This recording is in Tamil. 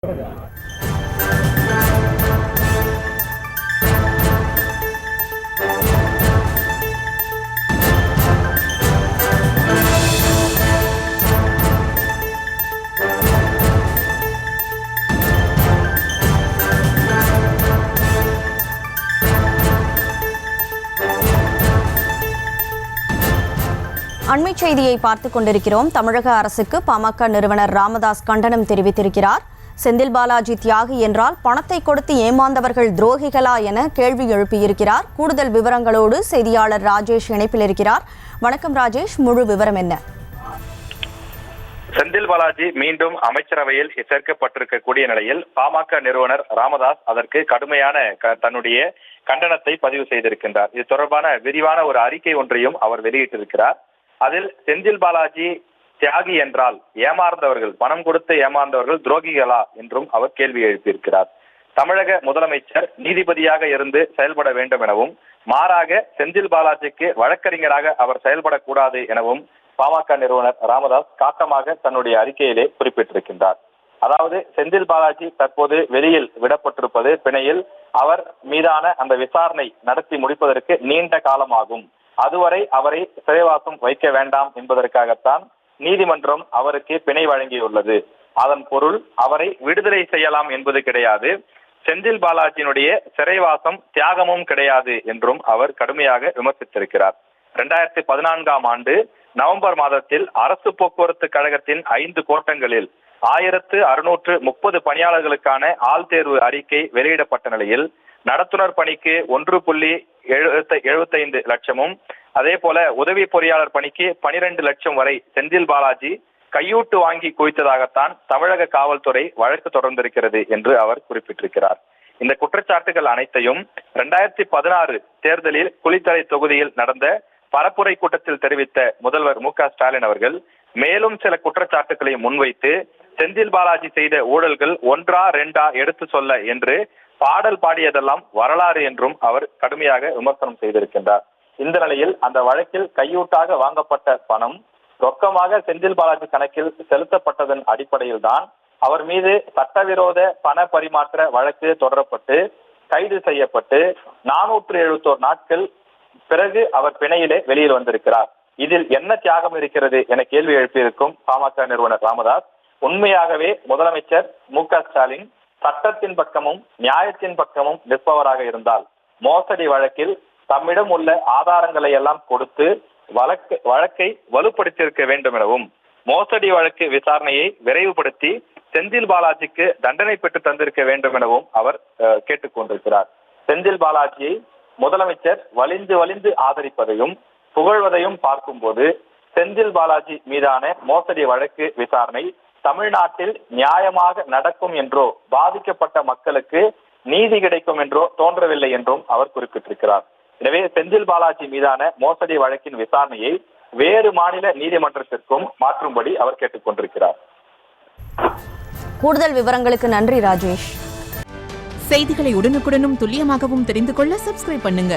அண்மை செய்தியை பார்த்துக் கொண்டிருக்கிறோம். தமிழக அரசுக்கு பாமக நிறுவனர் ராமதாஸ் கண்டனம் தெரிவித்திருக்கிறார். செந்தில் பாலாஜி தியாகி என்றால் பணத்தை கொடுத்து ஏமாந்தவர்கள் துரோகிகளா என கேள்வி எழுப்பியிருக்கிறார். கூடுதல் விவரங்களோடு செய்தியாளர் ராஜேஷ் இணைப்பில் இருக்கிறார். வணக்கம் ராஜேஷ், முழு விவரம் என்ன? செந்தில் பாலாஜி மீண்டும் அமைச்சரவையில் சேர்க்கப்பட்டிருக்கக்கூடிய நிலையில் பாமக நிறுவனர் ராமதாஸ் அதற்கு கடுமையான தன்னுடைய கண்டனத்தை பதிவு செய்திருக்கின்றார். இது தொடர்பான விரிவான ஒரு அறிக்கை ஒன்றையும் அவர் வெளியிட்டிருக்கிறார். அதில் செந்தில் பாலாஜி தியாகி என்றால் ஏமாந்தவர்கள், பணம் கொடுத்து ஏமாந்தவர்கள் துரோகிகளா என்றும் அவர் கேள்வி எழுப்பியிருக்கிறார். தமிழக முதலமைச்சர் நீதிபதியாக இருந்து செயல்பட வேண்டும் எனவும், மாறாக செந்தில் பாலாஜிக்கு வழக்கறிஞராக அவர் செயல்படக்கூடாது எனவும் பாமக நிறுவனர் ராமதாஸ் காட்டமாக தன்னுடைய அறிக்கையிலே குறிப்பிட்டிருக்கின்றார். அதாவது செந்தில் பாலாஜி தற்போது வெளியில் விடப்பட்டிருப்பது பிணையில், அவர் மீதான அந்த விசாரணை நடத்தி முடிப்பதற்கு நீண்ட காலமாகும். அதுவரை அவரை சிறைவாசம் வைக்க வேண்டாம் என்பதற்காகத்தான் நீதிமன்றம் அவருக்கு பிணை வழங்கியுள்ளது. அதன் பொருள் அவரை விடுதலை செய்யலாம் என்பது கிடையாது. செந்தில் பாலாஜியினுடைய சிறைவாசம் தியாகமும் கிடையாது என்றும் அவர் கடுமையாக விமர்சித்திருக்கிறார். 2014ஆம் ஆண்டு நவம்பர் மாதத்தில் அரசு போக்குவரத்து கழகத்தின் 5 கோட்டங்களில் 1630 பணியாளர்களுக்கான ஆள் தேர்வு அறிக்கை வெளியிடப்பட்ட நிலையில் நடத்துனர் பணிக்கு 1.75 லட்சமும், அதே போல உதவி பொறியாளர் பணிக்கு 12 லட்சம் வரை செந்தில் பாலாஜி கையூட்டு வாங்கி குவித்ததாகத்தான் தமிழக காவல்துறை வழக்கு தொடர்ந்திருக்கிறது என்று அவர் குறிப்பிட்டிருக்கிறார். இந்த குற்றச்சாட்டுகள் அனைத்தையும் 2016 தேர்தலில் குளித்தலை தொகுதியில் நடந்த பரப்புரை கூட்டத்தில் தெரிவித்த முதல்வர் மு.க.ஸ்டாலின் அவர்கள் மேலும் சில குற்றச்சாட்டுகளை முன்வைத்து செந்தில் பாலாஜி செய்த ஊழல்கள் 1ஆ 2ஆ எடுத்து சொல்ல என்று பாடல் பாடியதெல்லாம் வரலாறு என்றும் அவர் கடுமையாக விமர்சனம் செய்திருக்கின்றார். இந்த நிலையில் அந்த வழக்கில் கையூட்டாக வாங்கப்பட்ட பணம் ரொக்கமாக செந்தில் பாலாஜி கணக்கில் செலுத்தப்பட்டதன் அடிப்படையில் தான் அவர் மீது சட்டவிரோத பண பரிமாற்ற வழக்கு தொடரப்பட்டு கைது செய்யப்பட்டு 471 நாட்கள் பிறகு அவர் பிணையிலே வெளியில் வந்திருக்கிறார். இதில் என்ன தியாகம் இருக்கிறது என கேள்வி எழுப்பியிருக்கும் பாமக நிறுவனர் ராமதாஸ், உண்மையாகவே முதலமைச்சர் மு.க.ஸ்டாலின் சட்டத்தின் பக்கமும் நியாயத்தின் பக்கமும் நிற்பவராக இருந்தால் மோசடி வழக்கில் தம்மிடம் உள்ள ஆதாரங்களை எல்லாம் கொடுத்து வழக்கை வலுப்படுத்தியிருக்க வேண்டும் எனவும், மோசடி வழக்கு விசாரணையை விரைவுபடுத்தி செந்தில் பாலாஜிக்கு தண்டனை பெற்று தந்திருக்க வேண்டும் எனவும் அவர் கேட்டுக்கொண்டிருக்கிறார். செந்தில் பாலாஜியை முதலமைச்சர் வலிந்து ஆதரிப்பதையும் புகழ்வதையும் பார்க்கும்போது செந்தில் பாலாஜி மீதான மோசடி வழக்கு விசாரணை தமிழ்நாட்டில் நியாயமாக நடக்கும் என்றோ, பாதிக்கப்பட்ட மக்களுக்கு நீதி கிடைக்கும் என்றோ தோன்றவில்லை என்றும் அவர் குறிப்பிட்டிருக்கிறார். எனவே செந்தில் பாலாஜி மீதான மோசடி வழக்கின் விசாரணையை வேறு மாநில நீதிமன்றத்திற்கும் மாற்றும்படி அவர் கேட்டுக்கொண்டிருக்கிறார். கூடுதல் விவரங்களுக்கு நன்றி ராஜேஷ். செய்திகளை உடனுக்குடனும் துல்லியமாகவும் தெரிந்து கொள்ள சப்ஸ்கிரைப் பண்ணுங்க.